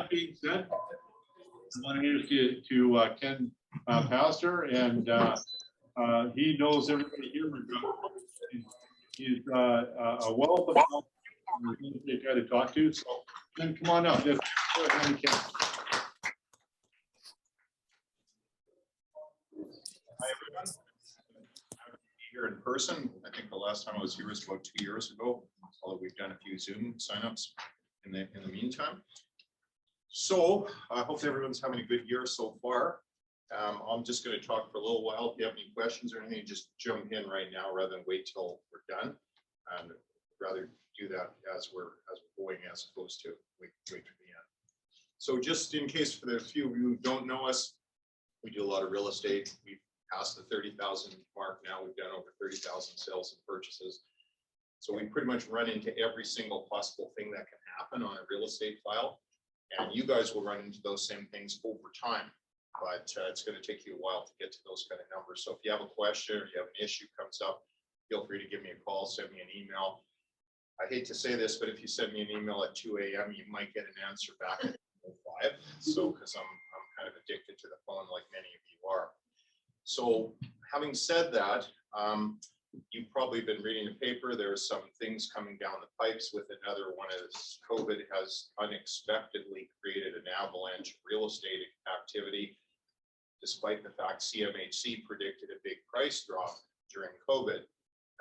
that being said, I want to introduce you to Ken Pazder, and he knows everybody here. He's a wealth of knowledge, a guy to talk to. So, Ken, come on up. Just go ahead, Ken. Hi, everyone. Here in person. I think the last time I was here was about 2 years ago, although we've done a few Zoom signups in the meantime. So I hope everyone's having a good year so far. I'm just going to talk for a little while. If you have any questions or anything, just jump in right now rather than wait till we're done. And rather do that as we're going, as opposed to wait to the end. So just in case for the few of you who don't know us, we do a lot of real estate. We've passed the 30,000 mark now. We've done over 30,000 sales and purchases. So we pretty much run into every single possible thing that can happen on a real estate file. And you guys will run into those same things over time. But it's going to take you a while to get to those kind of numbers. So if you have a question or you have an issue comes up, feel free to give me a call, send me an email. I hate to say this, but if you send me an email at 2 a.m., you might get an answer back at 5. So because I'm kind of addicted to the phone like many of you are. So having said that, you've probably been reading the paper. There's some things coming down the pipes with another one as COVID has unexpectedly created an avalanche of real estate activity, despite the fact CMHC predicted a big price drop during COVID.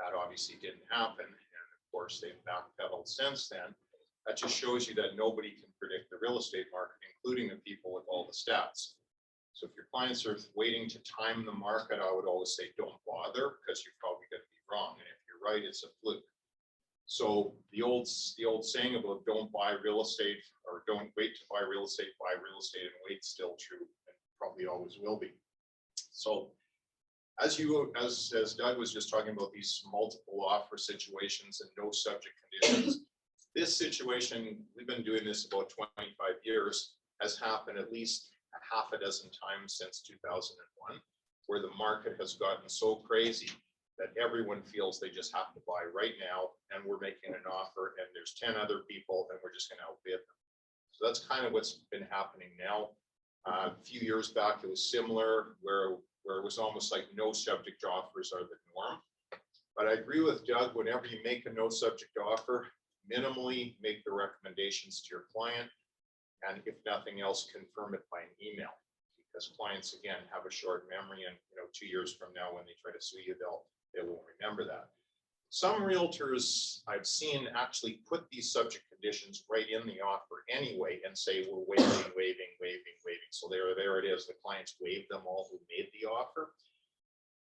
That obviously didn't happen. And of course, they've backpedaled since then. That just shows you that nobody can predict the real estate market, including the people with all the stats. So if your clients are waiting to time the market, I would always say don't bother, because you're probably going to be wrong. And if you're right, it's a fluke. So the old saying about don't buy real estate, or don't wait to buy real estate, buy real estate and wait, still true, and probably always will be. So as Doug was just talking about these multiple offer situations and no subject conditions, this situation, we've been doing this about 25 years, has happened at least a half a dozen times since 2001, where the market has gotten so crazy that everyone feels they just have to buy right now, and we're making an offer and there's 10 other people and we're just going to outbid them. So that's kind of what's been happening now. A few years back, it was similar, where it was almost like no subject offers are the norm. But I agree with Doug, whenever you make a no subject offer, minimally make the recommendations to your client, and if nothing else, confirm it by an email, because clients again have a short memory, and 2 years from now when they try to sue you, they won't remember that. Some realtors I've seen actually put these subject conditions right in the offer anyway and say we're waiving. So there it is. The clients waived them all who made the offer.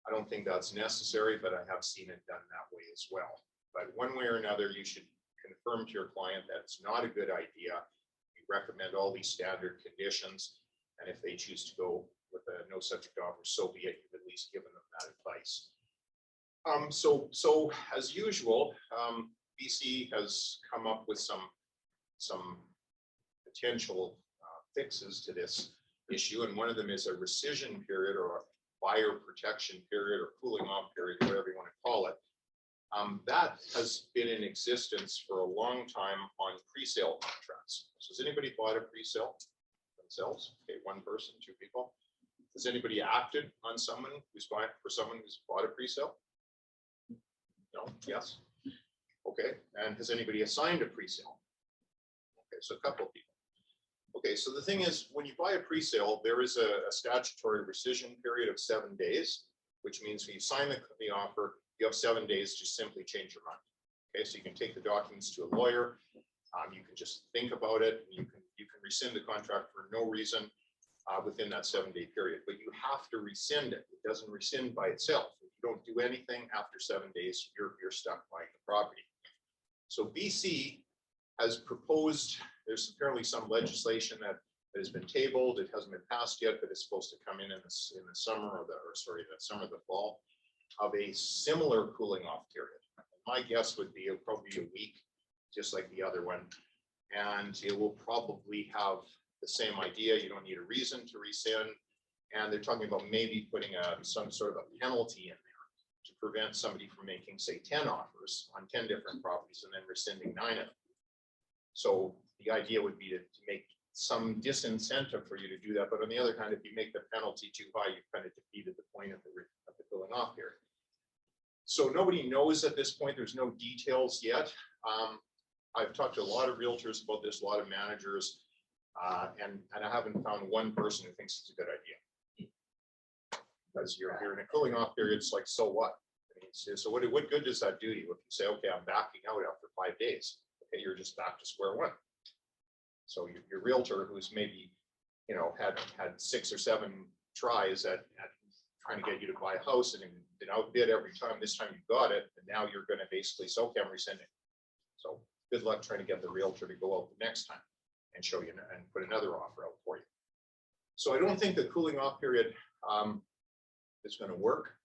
I don't think that's necessary, but I have seen it done that way as well. But one way or another, you should confirm to your client that it's not a good idea. We recommend all these standard conditions, and if they choose to go with a no subject offer, so be it. You've at least given them that advice. So as usual, BC has come up with some potential fixes to this issue, and one of them is a rescission period, or a buyer protection period, or cooling off period, whatever you want to call it. That has been in existence for a long time on pre-sale contracts. So has anybody bought a pre-sale themselves? Okay, one person, 2 people. Has anybody acted on someone who's bought a pre-sale? No? Yes? Okay, and has anybody assigned a pre-sale? Okay, so a couple of people. Okay, so the thing is, when you buy a pre-sale, there is a statutory rescission period of 7 days, which means when you sign the offer, you have 7 days to simply change your mind. Okay, so you can take the documents to a lawyer, you can just think about it, you can rescind the contract for no reason within that 7-day period, but you have to rescind it. It doesn't rescind by itself. If you don't do anything after 7 days, you're stuck buying the property. So BC has proposed, there's apparently some legislation that has been tabled. It hasn't been passed yet, but it's supposed to come in the summer, the fall, of a similar cooling off period. My guess would be probably a week, just like the other one. And it will probably have the same idea. You don't need a reason to rescind. And they're talking about maybe putting some sort of a penalty in there to prevent somebody from making, say, 10 offers on 10 different properties and then rescinding 9 of them. So the idea would be to make some disincentive for you to do that. But on the other hand, if you make the penalty too high, you've kind of defeated the point of the cooling off period. So nobody knows at this point. There's no details yet. I've talked to a lot of realtors about this, a lot of managers, and I haven't found one person who thinks it's a good idea. Because you're in a cooling off period, it's like, so what? I mean, so what good does that do you if you say, okay, I'm backing out after 5 days? Okay, you're just back to square one. So your realtor, who's maybe, you know, had 6 or 7 tries at trying to get you to buy a house and been outbid every time. This time you got it, and now you're going to basically say, okay, I'm rescinding. So good luck trying to get the realtor to go out the next time and show you and put another offer out for you. So I don't think the cooling off period is going to work.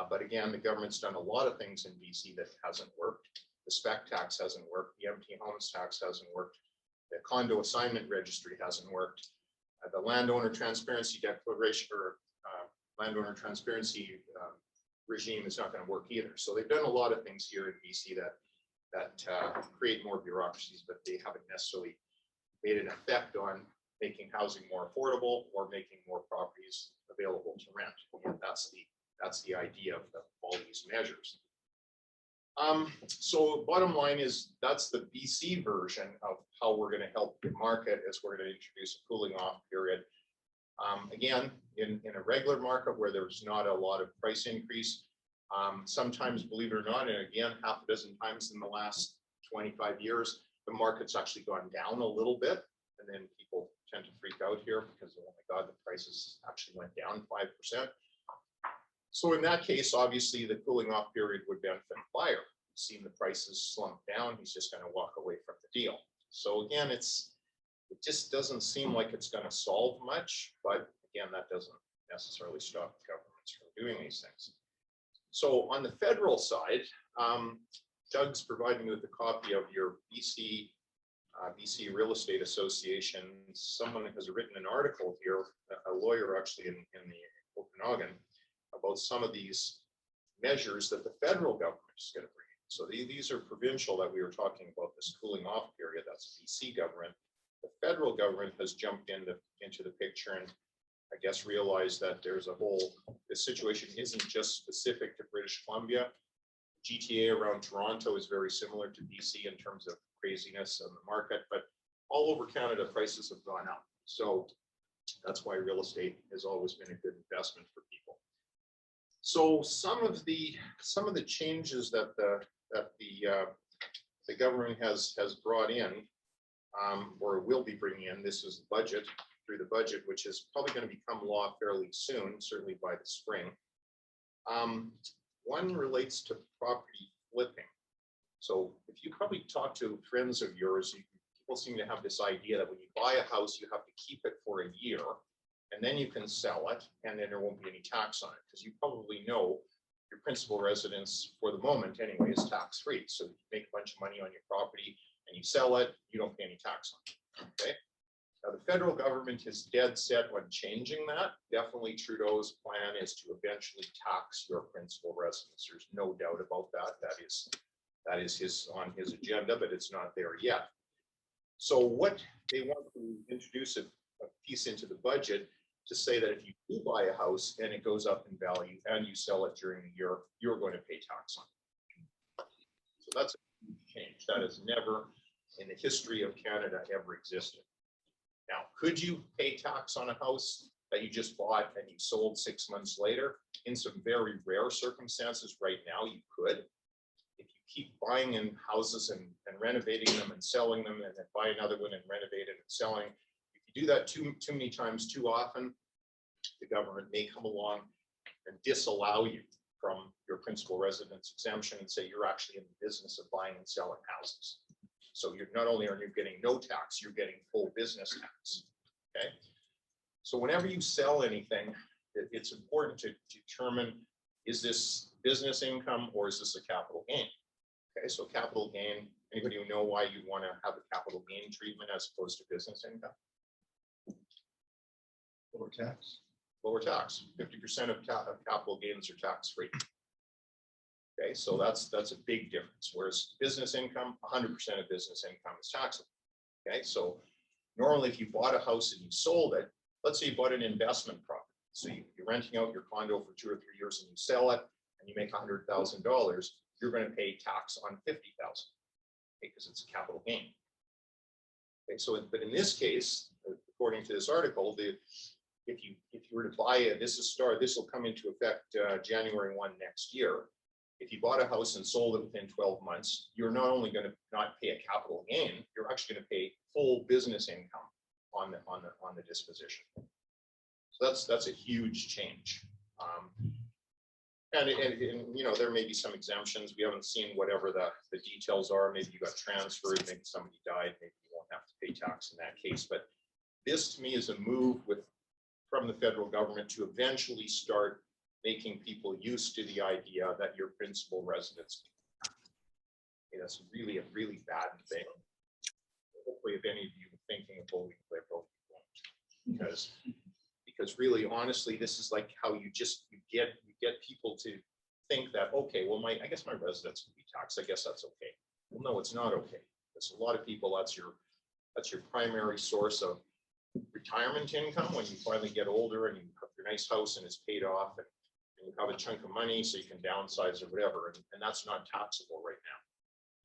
But again, the government's done a lot of things in BC that hasn't worked. The spec tax hasn't worked. The empty homes tax hasn't worked. The condo assignment registry hasn't worked. The landowner transparency declaration or landowner transparency regime is not going to work either. So they've done a lot of things here in BC that create more bureaucracies, but they haven't necessarily made an effect on making housing more affordable or making more properties available to rent. And that's the idea of all these measures. So bottom line is that's the BC version of how we're going to help the market as we're going to introduce a cooling off period. Again, in a regular market where there's not a lot of price increase, sometimes, believe it or not, and again, half a dozen times in the last 25 years, the market's actually gone down a little bit. And then people tend to freak out here because, oh my God, the prices actually went down 5%. So in that case, obviously, the cooling off period would benefit the buyer. Seeing the prices slump down, he's just going to walk away from the deal. So again, it just doesn't seem like it's going to solve much. But again, that doesn't necessarily stop governments from doing these things. So on the federal side, Doug's providing me with a copy of your BC Real Estate Association. Someone has written an article here, a lawyer actually in the Okanagan, about some of these measures that the federal government is going to bring in. So these are provincial that we were talking about, this cooling off period, that's BC government. The federal government has jumped into the picture and I guess realized that there's this situation isn't just specific to British Columbia. GTA around Toronto is very similar to BC in terms of craziness on the market, but all over Canada, prices have gone up. So that's why real estate has always been a good investment for people. So some of the changes that the government has brought in, or will be bringing in, this is the budget, through the budget, which is probably going to become law fairly soon, certainly by the spring. One relates to property flipping. So if you probably talk to friends of yours, people seem to have this idea that when you buy a house, you have to keep it for a year, and then you can sell it, and then there won't be any tax on it, because you probably know your principal residence, for the moment anyway, is tax-free. So if you make a bunch of money on your property and you sell it, you don't pay any tax on it. Okay. Now, the federal government is dead set on changing that. Definitely Trudeau's plan is to eventually tax your principal residence. There's no doubt about that. That is on his agenda, but it's not there yet. So what they want to introduce a piece into the budget to say that if you do buy a house and it goes up in value and you sell it during the year, you're going to pay tax on it. So that's a huge change. That has never in the history of Canada ever existed. Now, could you pay tax on a house that you just bought and you sold 6 months later? In some very rare circumstances right now, you could. If you keep buying in houses and renovating them and selling them and then buy another one and renovate it and selling, if you do that too many times too often, the government may come along and disallow you from your principal residence exemption and say you're actually in the business of buying and selling houses. So you're not only are you getting no tax, you're getting full business tax. Okay. So whenever you sell anything, it's important to determine, is this business income or is this a capital gain? Okay, so capital gain, anybody who know why you want to have a capital gain treatment as opposed to business income? Lower tax. Lower tax. 50% of capital gains are tax-free. Okay, so that's a big difference. Whereas business income, 100% of business income is taxable. Okay, so Normally, if you bought a house and you sold it, let's say you bought an investment property. So you're renting out your condo for 2 or 3 years and you sell it and you make $100,000, you're going to pay tax on $50,000 because it's a capital gain. Okay, so, but in this case, according to this article, if you were to buy it, this will come into effect January 1 next year. If you bought a house and sold it within 12 months, you're not only going to not pay a capital gain, you're actually going to pay full business income on the disposition. So that's a huge change. And you know, there may be some exemptions. We haven't seen whatever the details are. Maybe you got transferred, maybe somebody died, maybe you won't have to pay tax in that case. But this to me is a move from the federal government to eventually start making people used to the idea that your principal residence. That's really a really bad thing. Hopefully, if any of you are thinking of voting Liberal, you won't. Because really, honestly, this is like how you get people to think that, okay, well, I guess my residence can be taxed. I guess that's okay. Well, no, it's not okay. Because a lot of people, that's your primary source of retirement income when you finally get older and you have your nice house and it's paid off and you have a chunk of money so you can downsize or whatever, and that's not taxable right now.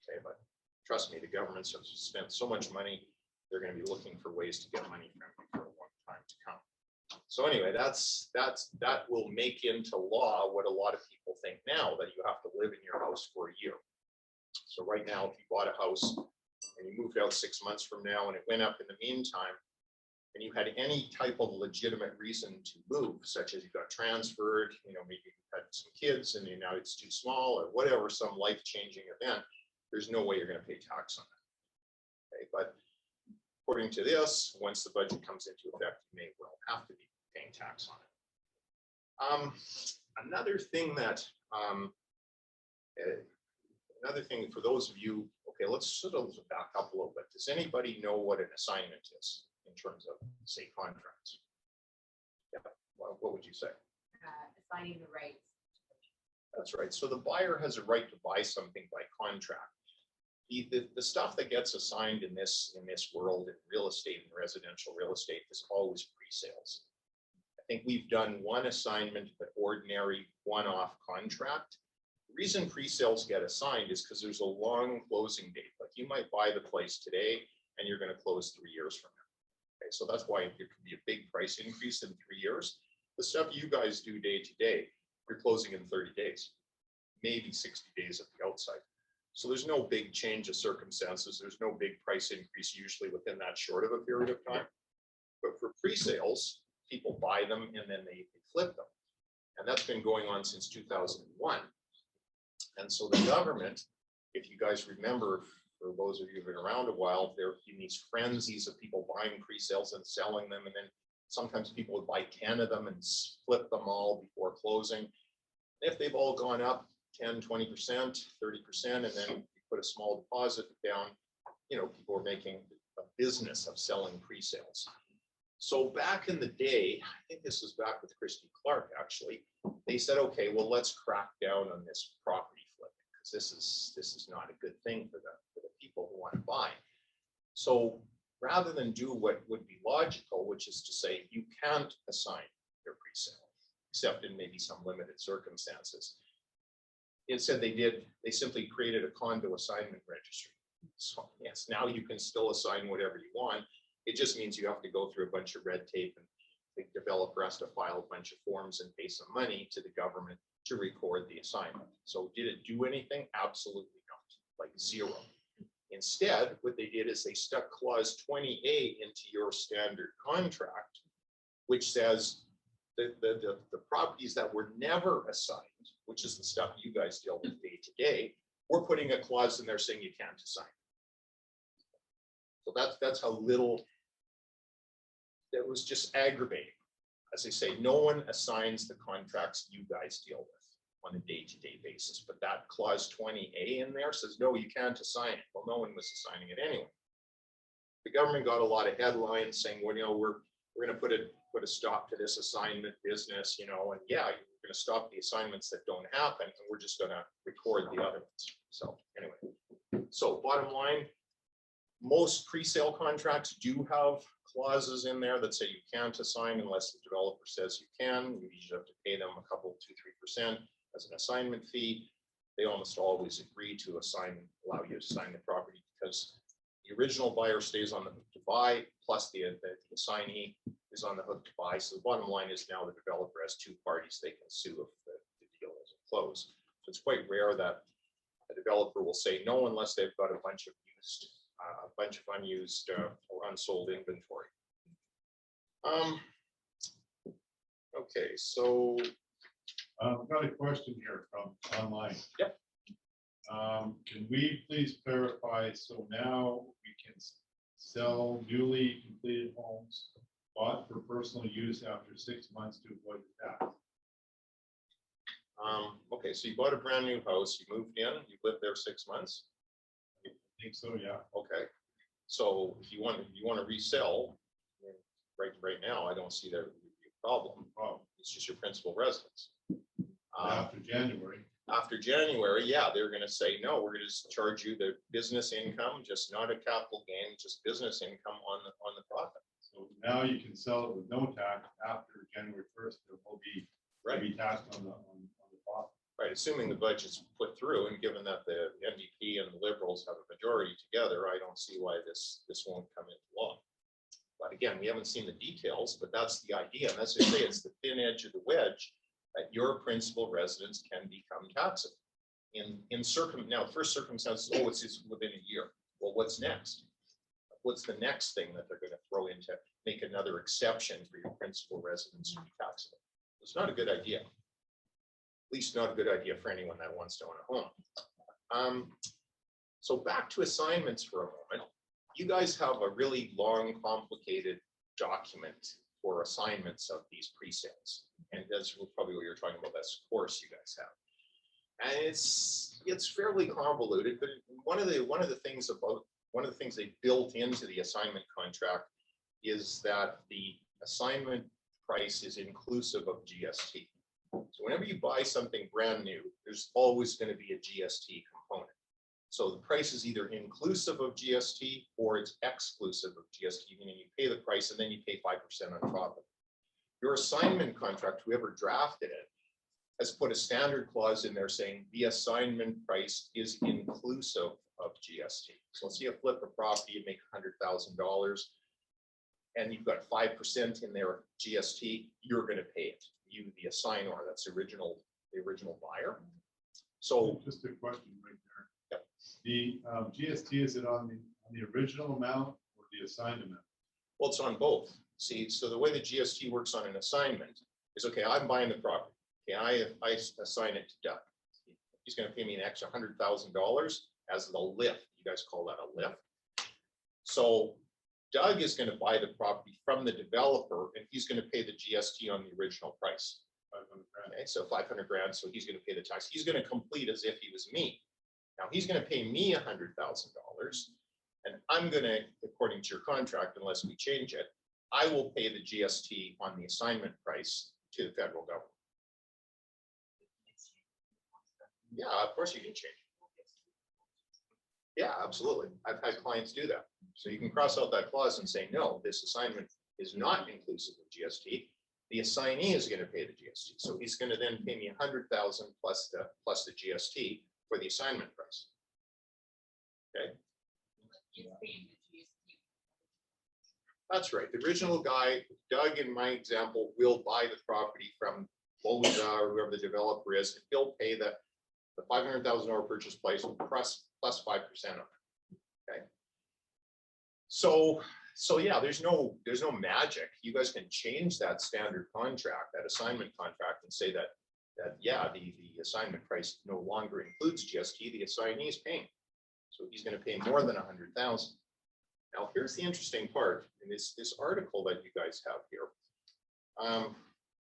Okay, but trust me, the governments have spent so much money, they're going to be looking for ways to get money from you for a long time to come. So anyway, that will make into law what a lot of people think now, that you have to live in your house for a year. So right now, if you bought a house and you moved out 6 months from now and it went up in the meantime, and you had any type of legitimate reason to move, such as you got transferred, you know, maybe you had some kids and now it's too small or whatever, some life-changing event, there's no way you're going to pay tax on that. Okay, but according to this, once the budget comes into effect, you may well have to be paying tax on it. Another thing for those of you, okay, let's sort of back up a little bit. Does anybody know what an assignment is in terms of, say, contracts? Yeah, what would you say? Assigning the rights. That's right. So the buyer has a right to buy something by contract. The stuff that gets assigned in this world in real estate and residential real estate is always pre-sales. I think we've done one assignment, but ordinary one-off contract. The reason pre-sales get assigned is because there's a long closing date. Like you might buy the place today and you're going to close 3 years from now. Okay, so that's why there could be a big price increase in 3 years. The stuff you guys do day to day, you're closing in 30 days, maybe 60 days at the outside. So there's no big change of circumstances. There's no big price increase usually within that short of a period of time. But for pre-sales, people buy them and then they flip them. And that's been going on since 2001. And so the government, if you guys remember, for those of you who've been around a while, there have been these frenzies of people buying pre-sales and selling them. And then sometimes people would buy 10 of them and flip them all before closing. If they've all gone up 10, 20%, 30%, and then you put a small deposit down, you know, people are making a business of selling pre-sales. So back in the day, I think this was back with Christy Clark, actually, they said, okay, well, let's crack down on this property flipping because this is not a good thing for the people who want to buy. So rather than do what would be logical, which is to say you can't assign your pre-sale, except in maybe some limited circumstances. Instead, they simply created a condo assignment registry. So yes, now you can still assign whatever you want. It just means you have to go through a bunch of red tape and the developer has to file a bunch of forms and pay some money to the government to record the assignment. So did it do anything? Absolutely not, like zero. Instead, what they did is they stuck clause 20A into your standard contract, which says the properties that were never assigned, which is the stuff you guys deal with day to day, we're putting a clause in there saying you can't assign. So that's how little, that was just aggravating. As I say, no one assigns the contracts you guys deal with on a day-to-day basis, but that clause 20A in there says, no, you can't assign it. Well, no one was assigning it anyway. The government got a lot of headlines saying, well, you know, we're going to put a stop to this assignment business, you know, and yeah, we're going to stop the assignments that don't happen, and we're just going to record the other ones. So anyway, so bottom line, Most pre-sale contracts do have clauses in there that say you can't assign unless the developer says you can. You usually have to pay them a couple, 2-3% as an assignment fee. They almost always agree to allow you to sign the property because the original buyer stays on the hook to buy, plus the assignee is on the hook to buy. So the bottom line is now the developer has two parties they can sue if the deal doesn't close. So it's quite rare that a developer will say no unless they've got a bunch of unused or unsold inventory. Okay, so I've got a question here from online. Yep. Can we please clarify, so now we can sell newly completed homes bought for personal use after 6 months to avoid the tax? okay, so you bought a brand new house, you moved in, you lived there 6 months. I think so, yeah. Okay, so if you want to resell, right now, I don't see that would be a problem. Oh, It's just your principal residence. after January. After January, yeah, they're going to say, no, we're going to charge you the business income, just not a capital gain, just business income on the profit. So now you can sell it with no tax after January 1st. There will be, be taxed on the profit. Right, assuming the budget's put through, and given that the NDP and the Liberals have a majority together, I don't see why this won't come into law. But again, we haven't seen the details, but that's the idea. And as I say, it's the thin edge of the wedge that your principal residence can become taxable. Now, first circumstances, oh, it's just within a year. Well, what's next? What's the next thing that they're going to throw in to make another exception for your principal residence to be taxable? It's not a good idea. At least not a good idea for anyone that wants to own a home. So back to assignments for a moment. You guys have a really long, complicated document for assignments of these pre-sales. And that's probably what you're talking about, that's course you guys have. And it's fairly convoluted, but one of the things they built into the assignment contract is that the assignment price is inclusive of GST. So whenever you buy something brand new, there's always going to be a GST component. So the price is either inclusive of GST or it's exclusive of GST, meaning you pay the price and then you pay 5% on top of it. Your assignment contract, whoever drafted it, has put a standard clause in there saying the assignment price is inclusive of GST. So let's say you flip a property, you make $100,000 and you've got 5% in there GST, you're going to pay it. You, the assignor, that's the original buyer. So just a question right there. Yep. The GST, is it on the original amount or the assigned amount? Well, it's on both. See, so the way the GST works on an assignment is, okay, I'm buying the property. Okay, I assign it to Doug. He's going to pay me an extra $100,000 as the lift. You guys call that a lift. So Doug is going to buy the property from the developer, and he's going to pay the GST on the original price. Okay, so 500 grand. So he's going to pay the tax. He's going to complete as if he was me. Now he's going to pay me $100,000, and I'm going to, according to your contract, unless we change it, I will pay the GST on the assignment price to the federal government. Yeah, of course you can change it. Yeah, absolutely. I've had clients do that. So you can cross out that clause and say, no, this assignment is not inclusive of GST. The assignee is going to pay the GST. So he's going to then pay me $100,000 plus the GST for the assignment price. Okay. That's right. The original guy, Doug, in my example, will buy the property from Bolida or whoever the developer is, and he'll pay the $500,000 purchase price plus 5% of it. Okay. So yeah, there's no magic. You guys can change that standard contract, that assignment contract, and say that yeah, the assignment price no longer includes GST. The assignee is paying, so he's going to pay more than $100,000. Now, here's the interesting part in this article that you guys have here.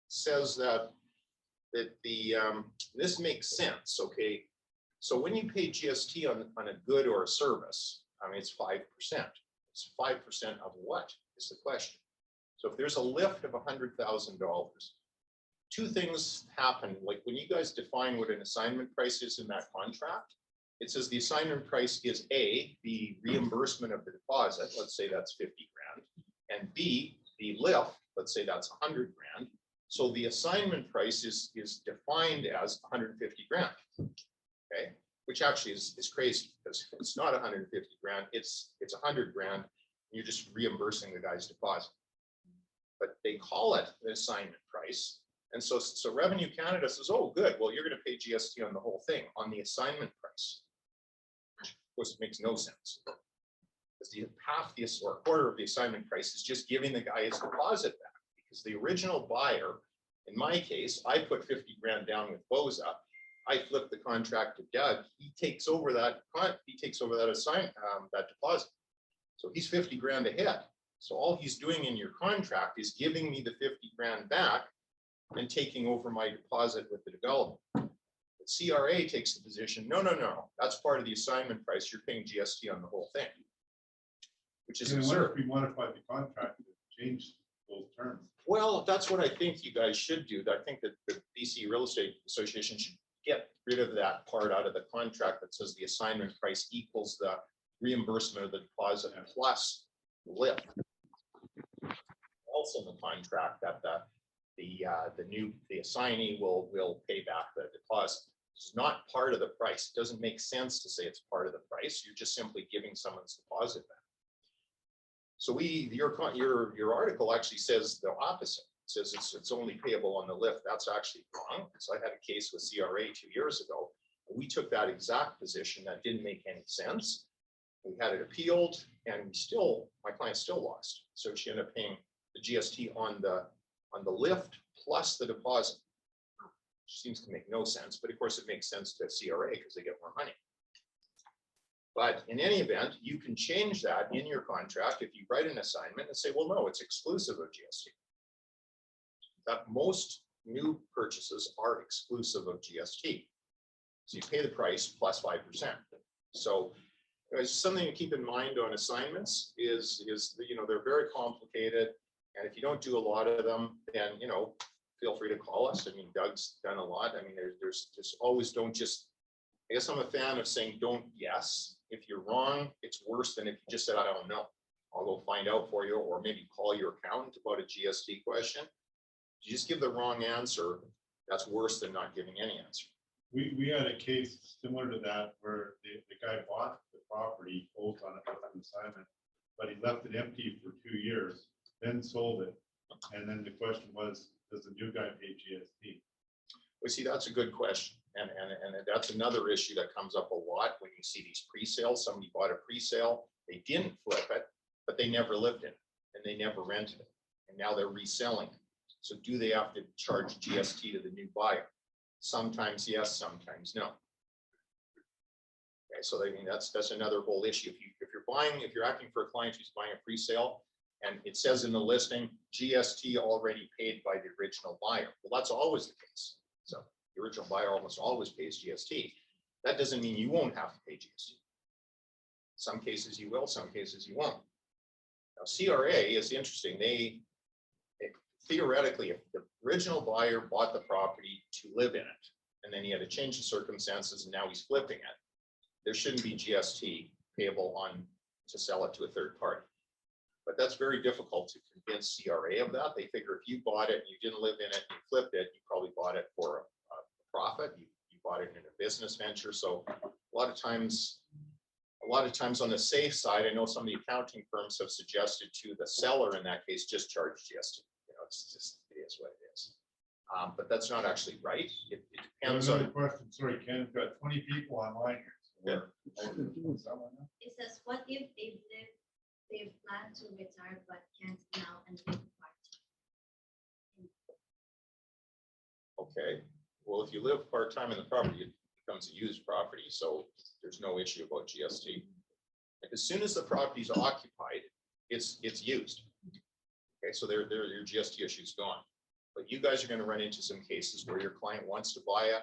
Says that this makes sense. Okay, so when you pay GST on a good or a service, I mean, it's 5%. It's 5% of what is the question? So if there's a lift of $100,000, two things happen. Like when you guys define what an assignment price is in that contract, it says the assignment price is A, the reimbursement of the deposit, let's say that's 50 grand, and B, the lift, let's say that's 100 grand. So the assignment price is defined as 150 grand, okay? Which actually is crazy because it's not 150 grand, it's 100 grand. You're just reimbursing the guy's deposit. But they call it the assignment price. And so Revenue Canada says, oh, good, well, you're going to pay GST on the whole thing, on the assignment price. Of course, it makes no sense. Because half the or a quarter of the assignment price is just giving the guy his deposit back. Because the original buyer, in my case, I put 50 grand down with Boza. I flip the contract to Doug. He takes over that. That deposit. So he's 50 grand ahead. So all he's doing in your contract is giving me the 50 grand back and taking over my deposit with the developer. But CRA takes the position, no, that's part of the assignment price. You're paying GST on the whole thing, which is absurd. If we modified the contract to change those terms. Well, that's what I think you guys should do. I think that the BC Real Estate Association should get rid of that part out of the contract that says the assignment price equals the reimbursement of the deposit plus lift. Also in the contract that the assignee will pay back the deposit. It's not part of the price. It doesn't make sense to say it's part of the price. You're just simply giving someone's deposit back. So your article actually says the opposite. It says it's only payable on the lift. That's actually wrong. So I had a case with CRA 2 years ago. We took that exact position. That didn't make any sense. We had it appealed, and my client still lost. So she ended up paying the GST on the lift plus the deposit. Which seems to make no sense, but of course it makes sense to CRA because they get more money. But in any event, you can change that in your contract if you write an assignment and say, well, no, it's exclusive of GST. That most new purchases are exclusive of GST. So you pay the price plus 5%. So something to keep in mind on assignments is they're very complicated. And if you don't do a lot of them, then, feel free to call us. I mean, Doug's done a lot. I mean, there's just always don't just, I guess I'm a fan of saying don't guess. If you're wrong, it's worse than if you just said, I don't know. I'll go find out for you, or maybe call your accountant about a GST question. If you just give the wrong answer, that's worse than not giving any answer. We had a case similar to that where the guy bought the property, both on an assignment, but he left it empty for 2 years, then sold it. And then the question was, does the new guy pay GST? Well, see, that's a good question. And that's another issue that comes up a lot when you see these pre-sales. Somebody bought a pre-sale, they didn't flip it, but they never lived in it and they never rented it. And now they're reselling it. So do they have to charge GST to the new buyer? Sometimes yes, sometimes no. Okay, so I mean that's another whole issue. If you're acting for a client who's buying a pre-sale and it says in the listing GST already paid by the original buyer, well, that's always the case. So the original buyer almost always pays GST. That doesn't mean you won't have to pay GST. Some cases you will, some cases you won't. Now CRA is interesting. They theoretically, if the original buyer bought the property to live in it, and then he had a change of circumstances and now he's flipping it, there shouldn't be GST payable to sell it to a third party. But that's very difficult to convince CRA of that. They figure if you bought it and you didn't live in it, you flipped it, you probably bought it for a profit. You bought it in a business venture. So a lot of times on the safe side, I know some of the accounting firms have suggested to the seller in that case, just charge GST. It's just, it is what it is. But that's not actually right. It depends on. Question. Sorry, Ken, we've got 20 people online here. So It says, what if they plan to retire but can't now and live part-time? Okay. Well, if you live part-time in the property, it becomes a used property. So there's no issue about GST. Like as soon as the property is occupied, it's used. Okay, so your GST issue is gone. But you guys are going to run into some cases where your client wants to buy a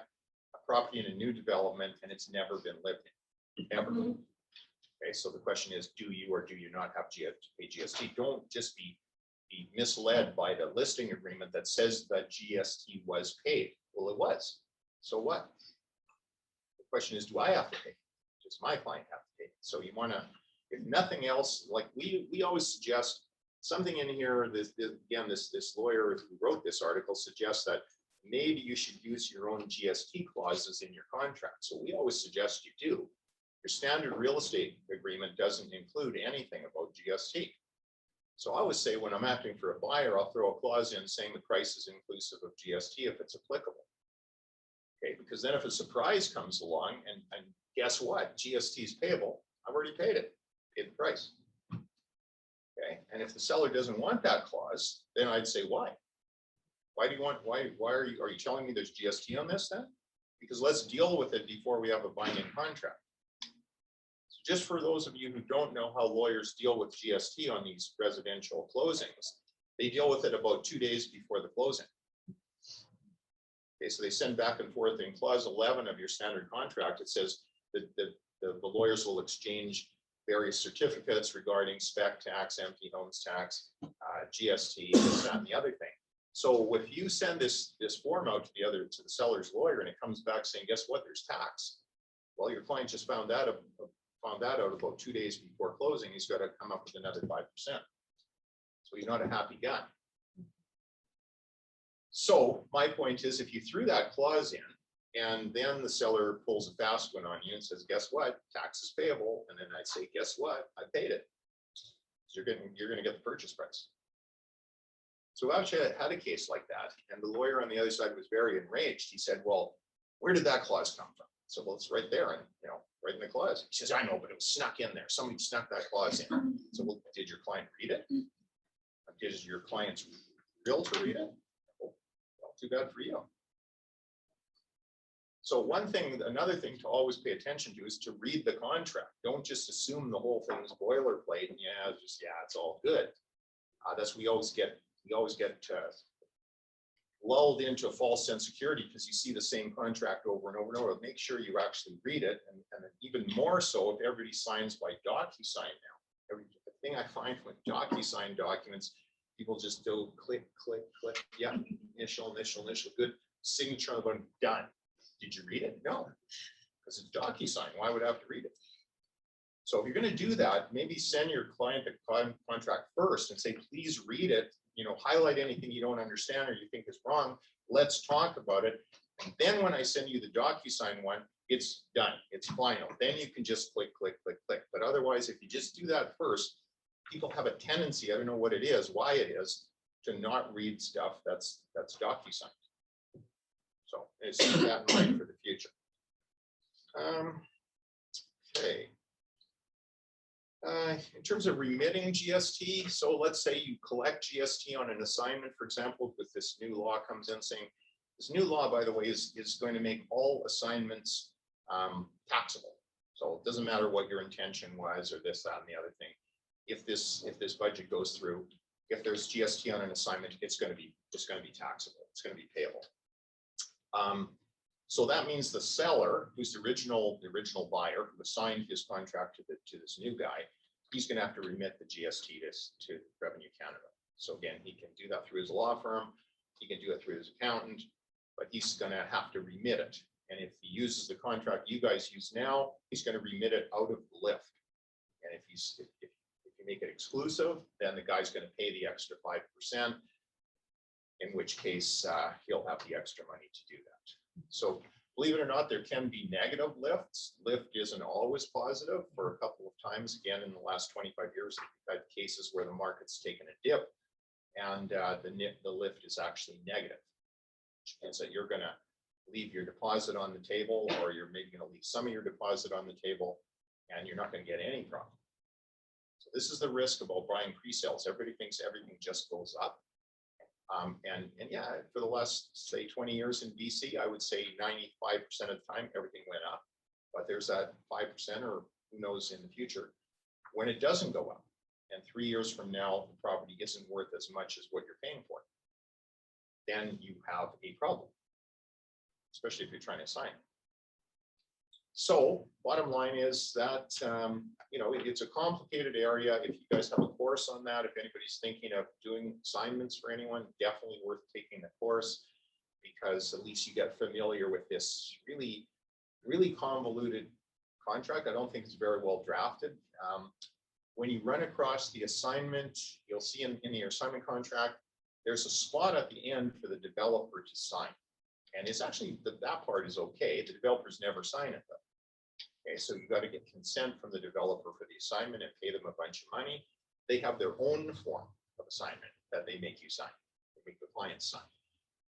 property in a new development and it's never been lived in, ever. Okay, so the question is, do you or do you not have to pay GST? Don't just be misled by the listing agreement that says that GST was paid. Well, it was. So what? The question is, do I have to pay? does my client have to pay it? So you want to, if nothing else, like we always suggest something in here, this lawyer who wrote this article suggests that maybe you should use your own GST clauses in your contract. So we always suggest you do. Your standard real estate agreement doesn't include anything about GST. So I always say when I'm acting for a buyer, I'll throw a clause in saying the price is inclusive of GST if it's applicable. Okay, because then if a surprise comes along and guess what? GST is payable, I've already paid it, paid the price. Okay, and if the seller doesn't want that clause, then I'd say why? Why do you want, why are you telling me there's GST on this then? Because let's deal with it before we have a binding contract. So just for those of you who don't know how lawyers deal with GST on these residential closings, they deal with it about 2 days before the closing. Okay, so they send back and forth in clause 11 of your standard contract. It says that the lawyers will exchange various certificates regarding spec tax, empty homes tax, GST, this, that, and the other thing. So if you send this form out to the seller's lawyer and it comes back saying, guess what, there's tax. Well, your client just found that out about 2 days before closing. He's got to come up with another 5%. So he's not a happy guy. So my point is, if you threw that clause in and then the seller pulls a fast one on you and says, guess what, tax is payable, and then I'd say, guess what, I paid it. So you're going to get the purchase price. So I actually had a case like that, and the lawyer on the other side was very enraged. He said, well, where did that clause come from? So, well, it's right there, and right in the clause. He says, I know, but it was snuck in there. Somebody snuck that clause in. So, well, did your client read it? Did your client's realtor read it? Well, too bad for you. So another thing to always pay attention to is to read the contract. Don't just assume the whole thing is boilerplate and it's all good. That's we always get lulled into a false sense of security because you see the same contract over and over and over. Make sure you actually read it, and even more so if everybody signs by DocuSign now. Every thing I find with DocuSign documents, people just do click, click, click. Yeah, initial, good signature on the button, done. Did you read it? No, because it's DocuSign. Why would I have to read it? So if you're going to do that, maybe send your client the contract first and say, please read it. Highlight anything you don't understand or you think is wrong. Let's talk about it. And then when I send you the DocuSign one, it's done. It's final. Then you can just click, click, click, click. But otherwise, if you just do that first, people have a tendency, I don't know what it is, why it is, to not read stuff that's DocuSign. So just keep that in mind for the future. Okay. In terms of remitting GST, so let's say you collect GST on an assignment, for example, with this new law comes in saying, this new law, by the way, is going to make all assignments taxable. So it doesn't matter what your intention was or this, that, and the other thing. If this budget goes through, if there's GST on an assignment, it's going to be taxable. It's going to be payable. So that means the seller, who's the original buyer who assigned his contract to this new guy, he's going to have to remit the GST to Revenue Canada. So again, he can do that through his law firm, he can do it through his accountant, but he's going to have to remit it. And if he uses the contract you guys use now, he's going to remit it out of the lift. And if you make it exclusive, then the guy's going to pay the extra 5%. In which case he'll have the extra money to do that. So believe it or not, there can be negative lifts. Lift isn't always positive. For a couple of times, again, in the last 25 years, we've had cases where the market's taken a dip and the lift is actually negative, which means that you're going to leave your deposit on the table, or you're maybe going to leave some of your deposit on the table, and you're not going to get any profit. So this is the risk about buying pre-sales. Everybody thinks everything just goes up. And yeah, for the last, say, 20 years in BC, I would say 95% of the time, everything went up. But there's that 5%, or who knows in the future, when it doesn't go up. And 3 years from now, the property isn't worth as much as what you're paying for. Then you have a problem, especially if you're trying to sign. So bottom line is that, it's a complicated area. If you guys have a course on that, if anybody's thinking of doing assignments for anyone, definitely worth taking the course, because at least you get familiar with this really, really convoluted contract. I don't think it's very well drafted. When you run across the assignment, you'll see in your assignment contract, there's a spot at the end for the developer to sign. And it's actually, that part is okay. The developers never sign it though. Okay, so you've got to get consent from the developer for the assignment and pay them a bunch of money. They have their own form of assignment that they make you sign. They make the client sign.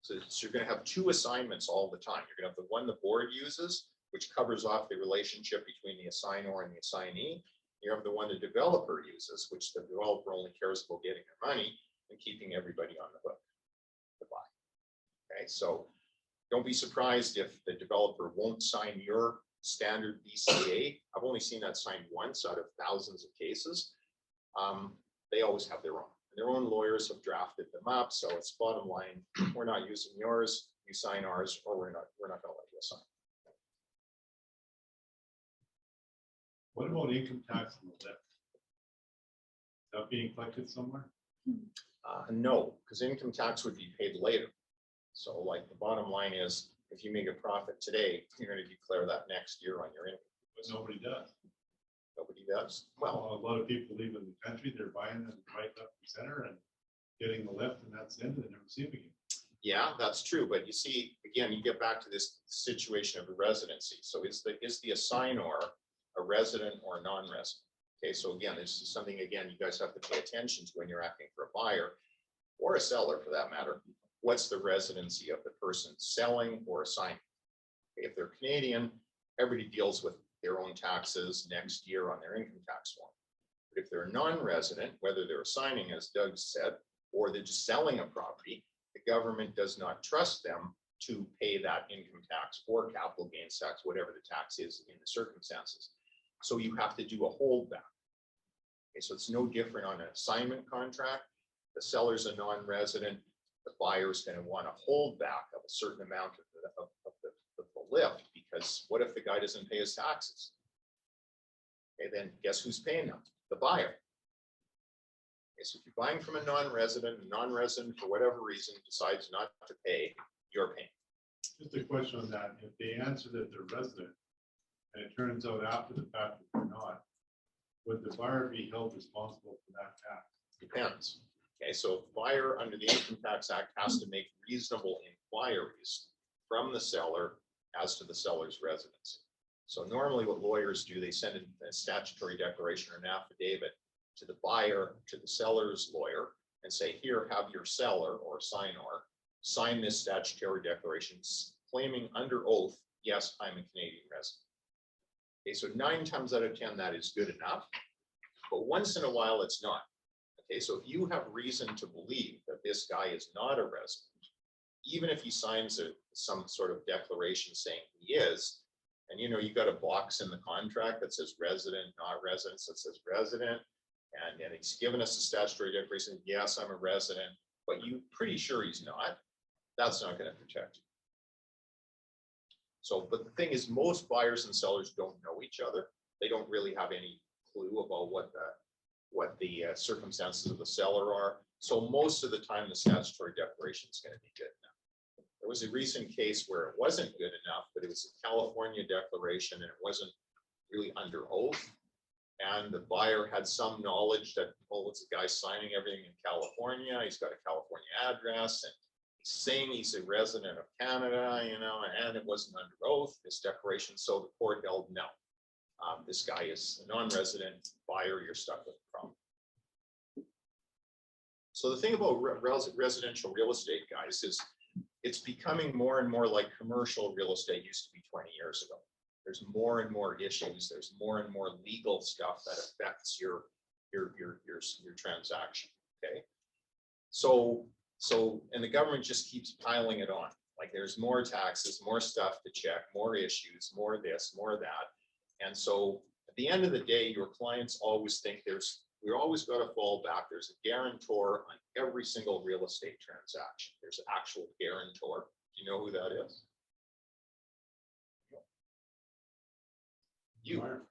So you're going to have two assignments all the time. You're going to have the one the board uses, which covers off the relationship between the assignor and the assignee. You have the one the developer uses, which the developer only cares about getting their money and keeping everybody on the hook to buy. Okay, so don't be surprised if the developer won't sign your standard BCA. I've only seen that signed once out of thousands of cases. They always have their own. Their own lawyers have drafted them up, so it's bottom line. We're not using yours. You sign ours, or we're not going to let you sign. What about income tax on the left? Is that being collected somewhere? No, because income tax would be paid later. So like the bottom line is, if you make a profit today, you're going to declare that next year on your income. But nobody does. Nobody does. Well, A lot of people leaving the country, they're buying them right, left, and center and getting the left, and that's the end, and they never see them again. yeah, that's true. But you see, again, you get back to this situation of a residency. So is the assignor a resident or a non-resident? Okay, so again, this is something, again, you guys have to pay attention to when you're acting for a buyer or a seller for that matter. What's the residency of the person selling or assigning? If they're Canadian, everybody deals with their own taxes next year on their income tax form. But if they're a non-resident, whether they're assigning, as Doug said, or they're just selling a property, the government does not trust them to pay that income tax or capital gains tax, whatever the tax is in the circumstances. So you have to do a holdback. Okay, so it's no different on an assignment contract. The seller's a non-resident. The buyer is going to want a holdback of a certain amount of the lift, because what if the guy doesn't pay his taxes? Okay, then guess who's paying them? The buyer. Okay, so if you're buying from a non-resident for whatever reason decides not to pay, you're paying. Just a question on that. If they answer that they're resident, and it turns out after the fact that they're not, would the buyer be held responsible for that tax? Depends. Okay, so the buyer under the Income Tax Act has to make reasonable inquiries from the seller as to the seller's residency. So normally what lawyers do, they send a statutory declaration or an affidavit to the buyer, to the seller's lawyer, and say, here, have your seller or assignor sign this statutory declaration claiming under oath, yes, I'm a Canadian resident. Okay, so 9 times out of 10, that is good enough, but once in a while, it's not. Okay, so if you have reason to believe that this guy is not a resident, even if he signs some sort of declaration saying he is, and you know, you got a box in the contract that says resident, not resident, so it says resident, and he's given us a statutory declaration, yes, I'm a resident, but you're pretty sure he's not, that's not going to protect you. So, but the thing is, most buyers and sellers don't know each other. They don't really have any clue about what the circumstances of the seller are. So most of the time, the statutory declaration is going to be good enough. There was a recent case where it wasn't good enough, but it was a California declaration and it wasn't really under oath. And the buyer had some knowledge that, oh, it's a guy signing everything in California. He's got a California address and he's saying he's a resident of Canada, you know, and it wasn't under oath, this declaration. So the court held no. This guy is a non-resident buyer, you're stuck with the problem. So the thing about residential real estate, guys, is it's becoming more and more like commercial real estate used to be 20 years ago. There's more and more issues. There's more and more legal stuff that affects your transaction. Okay. So, and the government just keeps piling it on. Like there's more taxes, more stuff to check, more issues, more this, more that. And so at the end of the day, your clients always think we always got to fall back. There's a guarantor on every single real estate transaction. There's an actual guarantor. Do you know who that is? You're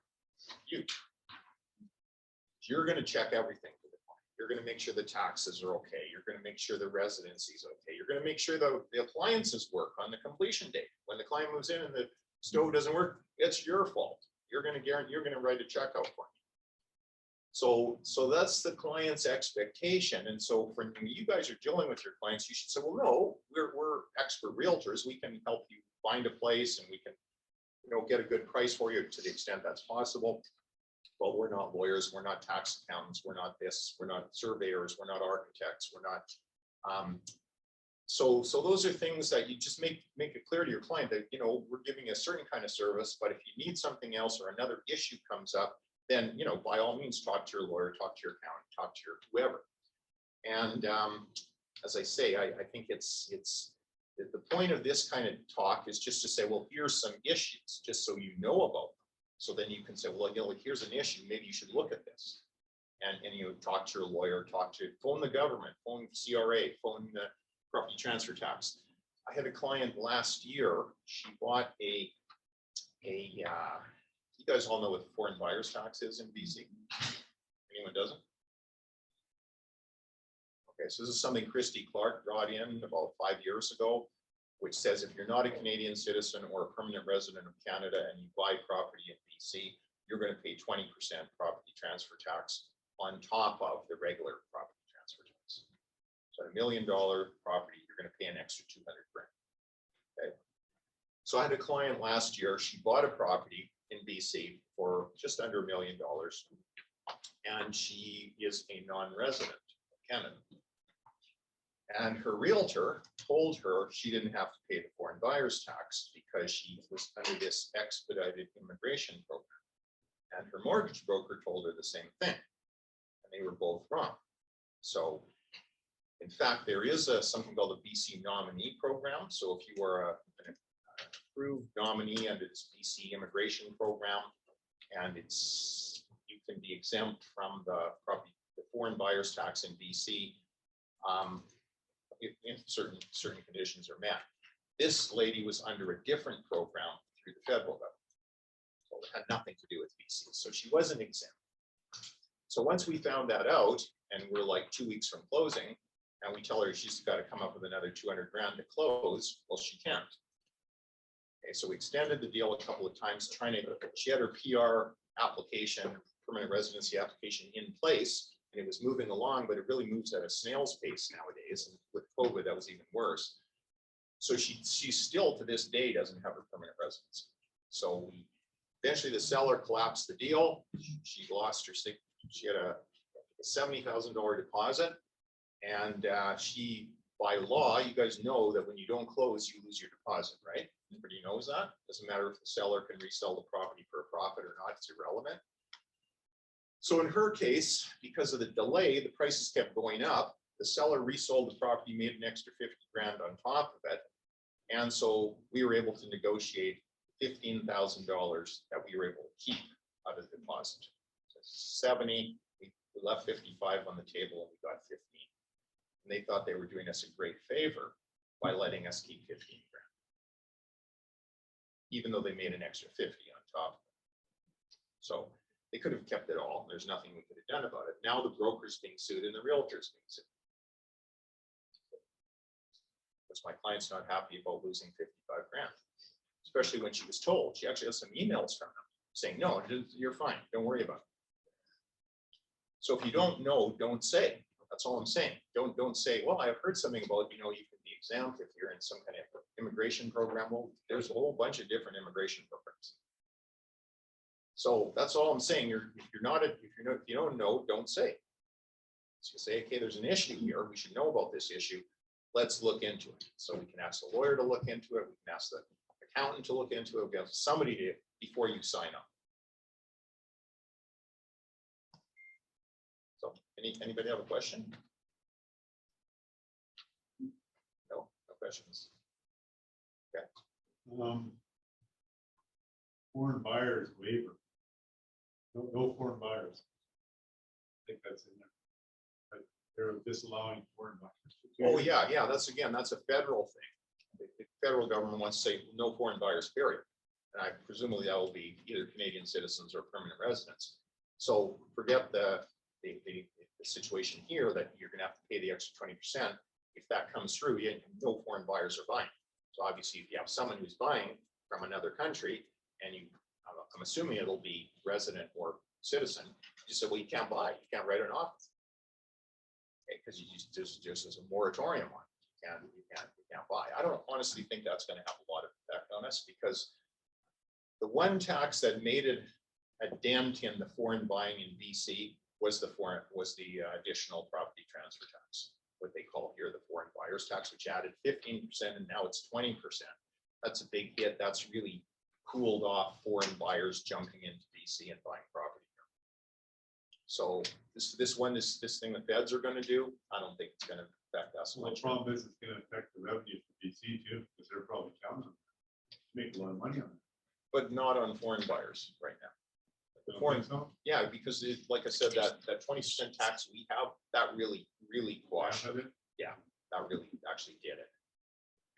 going to check everything for the client. You're going to make sure the taxes are okay. You're going to make sure the residency is okay. You're going to make sure the appliances work on the completion date. When the client moves in and the stove doesn't work, it's your fault. you're going to write a check out for me. So that's the client's expectation. And so when you guys are dealing with your clients, you should say, well, no, we're expert realtors. We can help you find a place and we can, get a good price for you to the extent that's possible. But we're not lawyers. We're not tax accountants. We're not this. We're not surveyors. We're not architects. We're not. So those are things that you just make it clear to your client that, we're giving a certain kind of service, but if you need something else or another issue comes up, then, by all means, talk to your lawyer, talk to your accountant, talk to your whoever. And as I say, I think it's the point of this kind of talk is just to say, well, here's some issues, just so you know about them. So then you can say, well, here's an issue. Maybe you should look at this. And talk to your lawyer, phone the government, phone CRA, phone the property transfer tax. I had a client last year. She bought you guys all know what the foreign buyers tax is in BC? Anyone doesn't? Okay, so this is something Christy Clark brought in about 5 years ago, which says if you're not a Canadian citizen or a permanent resident of Canada and you buy property in BC, you're going to pay 20% property transfer tax on top of the regular property transfer tax. So at $1 million property, you're going to pay an extra 200 grand. Okay. So I had a client last year. She bought a property in BC for just under $1 million, and she is a non-resident of Canada. And her realtor told her she didn't have to pay the foreign buyers tax because she was under this expedited immigration program. And her mortgage broker told her the same thing, and they were both wrong. So, in fact, there is something called the BC nominee program. So if you are an approved nominee under this BC immigration program, and you can be exempt from the foreign buyers tax in BC if certain conditions are met. This lady was under a different program through the federal government, so it had nothing to do with BC, so she wasn't exempt. So once we found that out, and we're like 2 weeks from closing, and we tell her she's got to come up with another 200 grand to close, well, she can't. Okay, so we extended the deal a couple of times, she had her PR application, permanent residency application in place, and it was moving along, but it really moves at a snail's pace nowadays. And with COVID, that was even worse. So she still to this day doesn't have her permanent residency. So eventually the seller collapsed the deal. She lost her, she had a $70,000 deposit. And by law, you guys know that when you don't close, you lose your deposit, right? Everybody knows that. Doesn't matter if the seller can resell the property for a profit or not, it's irrelevant. So in her case, because of the delay, the prices kept going up. The seller resold the property, made an extra 50 grand on top of it. And so we were able to negotiate $15,000 that we were able to keep out of the deposit. So 70, we left 55 on the table and we got 15. And they thought they were doing us a great favor by letting us keep 15 grand, even though they made an extra 50 on top of it. So they could have kept it all. There's nothing we could have done about it. Now the broker's being sued and the realtor's being sued. Because my client's not happy about losing 55 grand, especially when she was told. She actually has some emails from them saying, no, you're fine. Don't worry about it. So if you don't know, don't say. That's all I'm saying. Don't say, well, I've heard something about, you can be exempt if you're in some kind of immigration program. Well, there's a whole bunch of different immigration programs. So that's all I'm saying. If you don't know, don't say. So you say, okay, there's an issue here. We should know about this issue. Let's look into it. So we can ask the lawyer to look into it. We can ask the accountant to look into it. We have somebody to before you sign up. So anybody have a question? No questions. Okay. Foreign buyers waiver. No foreign buyers. I think that's in there. But they're disallowing foreign buyers. Oh yeah. That's a federal thing. The federal government wants to say no foreign buyers, period. And presumably that will be either Canadian citizens or permanent residents. So forget the situation here that you're going to have to pay the extra 20%. If that comes through, no foreign buyers are buying. So obviously, if you have someone who's buying from another country and you I'm assuming it'll be resident or citizen. You said, well, you can't buy, you can't write an off. Because you just as a moratorium on it. You can't buy. I don't honestly think that's going to have a lot of effect on us, because the one tax that made it a dent in the foreign buying in BC was the additional property transfer tax, what they call here the foreign buyers tax, which added 15%, and now it's 20%. That's a big hit. That's really cooled off foreign buyers jumping into BC and buying property here. So this thing the feds are going to do, I don't think it's going to affect us Well, much. the problem is it's gonna affect the revenue for BC too, because they're probably counting, make a lot of money on it. But not on foreign buyers right now. The Don't foreign, think so? yeah, because like I said, that 20% tax we have, that really quashed it. Yeah. That really actually did it.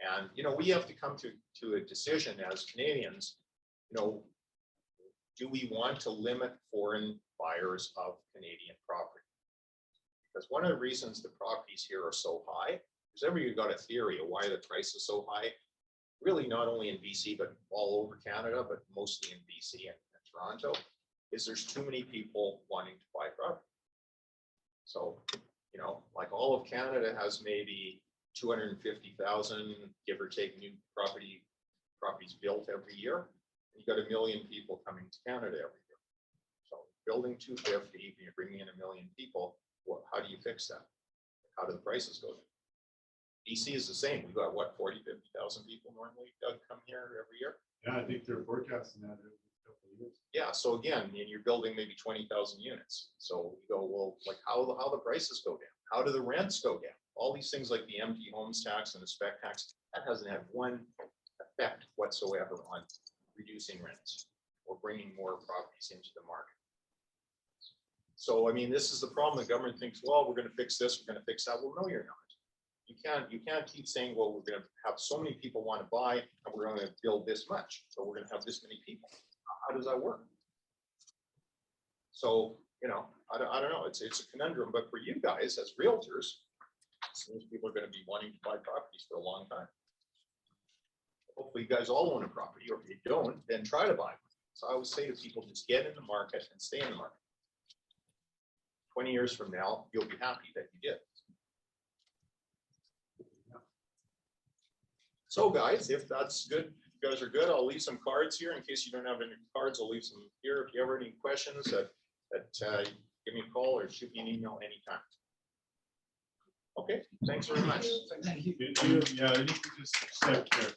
And, we have to come to a decision as Canadians, do we want to limit foreign buyers of Canadian property? Because one of the reasons the properties here are so high, because everybody got a theory of why the price is so high, really not only in BC, but all over Canada, but mostly in BC and Toronto, is there's too many people wanting to buy property. So, like all of Canada has maybe 250,000, give or take, new properties built every year. You got 1 million people coming to Canada every year. So building 250, you're bringing in 1 million people. How do you fix that? How do the prices go down? BC is the same. We've got 40, 50,000 people normally come here every year. Yeah, I think they're forecasting that in a couple of years. Yeah, so again, you're building maybe 20,000 units. So we go, well, like how the prices go down? How do the rents go down? All these things like the empty homes tax and the spec tax, that hasn't had one effect whatsoever on reducing rents or bringing more properties into the market. So, I mean, this is the problem. The government thinks, well, we're going to fix this, we're going to fix that. Well, no, you're not. You can't keep saying, well, we're going to have so many people want to buy and we're going to build this much. So we're going to have this many people. How does that work? So, I don't know. It's a conundrum, but for you guys as realtors, seems people are going to be wanting to buy properties for a long time. Hopefully you guys all own a property, or if you don't, then try to buy one. So I always say to people, just get in the market and stay in the market. 20 years from now, you'll be happy that you did. So guys, if that's good, you guys are good, I'll leave some cards here in case you don't have any cards. I'll leave some here. If you ever have any questions, give me a call or shoot me an email anytime. Okay, thanks very much. Thank you. Yeah, I need to just check there.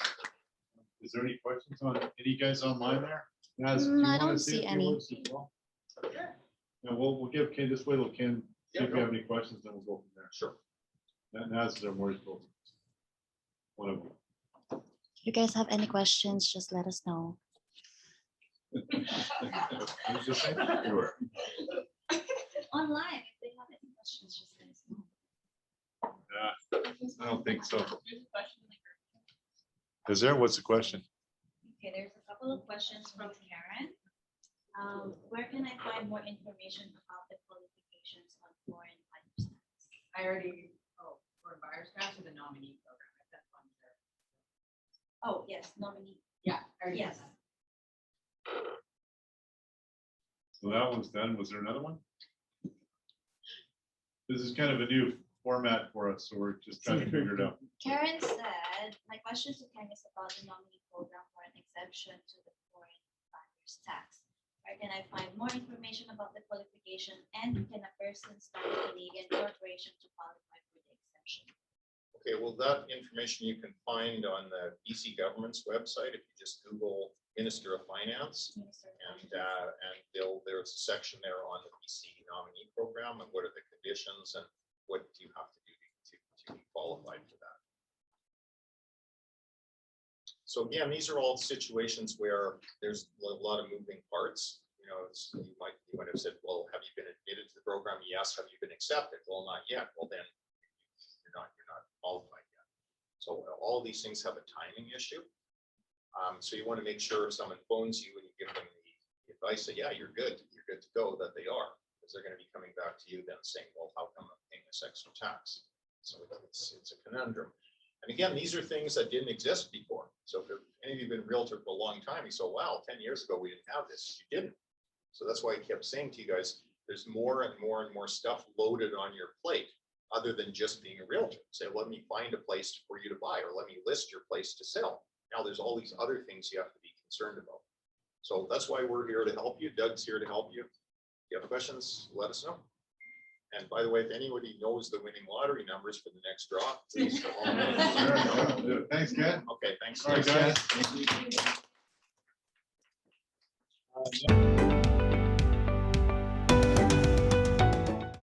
Is there any questions on any guys online there? Naz, do you I wanna don't say see a few any. words as well? Yeah, we'll give Ken, just wait till Ken, see if we Yeah, have any questions, then we'll go from there. Sure. Naz is our mortgage broker. One of them. If you guys have any questions, just let us know. Who's this thing? You were. Online, if they have any questions, just let us know. I don't think so. Is there? What's the question? Okay, there's a couple of questions from Karen. Where can I find more information about the qualifications on foreign buyers tax? I already, for buyer's tax or the nominee program, if that's one there. Oh, yes, nominee. Yeah, I already Yes. have that. So that one's done. Was there another one? This is kind of a new format for us, so we're just trying to figure it out. Karen said, my question to Ken is about the nominee program for an exemption to the foreign buyer's tax. Where can I find more information about the qualification, and can a person start a Canadian corporation to qualify for the exemption? Okay, well, that information you can find on the BC government's website if you just Google Minister of Finance, Minister of and Finance. there's a section there on the BC nominee program and what are the conditions and what do you have to do to be qualified for that. So again, these are all situations where there's a lot of moving parts. You might have said, well, have you been admitted to the program? Yes. Have you been accepted? Well, not yet. Well, then you're not qualified yet. So all these things have a timing issue. So you want to make sure if someone phones you and you give them the advice that, yeah, you're good to go, that they are, because they're going to be coming back to you then saying, well, how come I'm paying this extra tax? So it's a conundrum. And again, these are things that didn't exist before. So if any of you have been a realtor for a long time, you say, wow, 10 years ago, we didn't have this. You didn't. So that's why I kept saying to you guys, there's more and more and more stuff loaded on your plate other than just being a realtor. Say, let me find a place for you to buy, or let me list your place to sell. Now there's all these other things you have to be concerned about. So that's why we're here to help you. Doug's here to help you. If you have questions, let us know. And by the way, if anybody knows the winning lottery numbers for the next draw, please go on. Thanks, Ken. Okay, thanks. All right, Thanks, guys. Ken.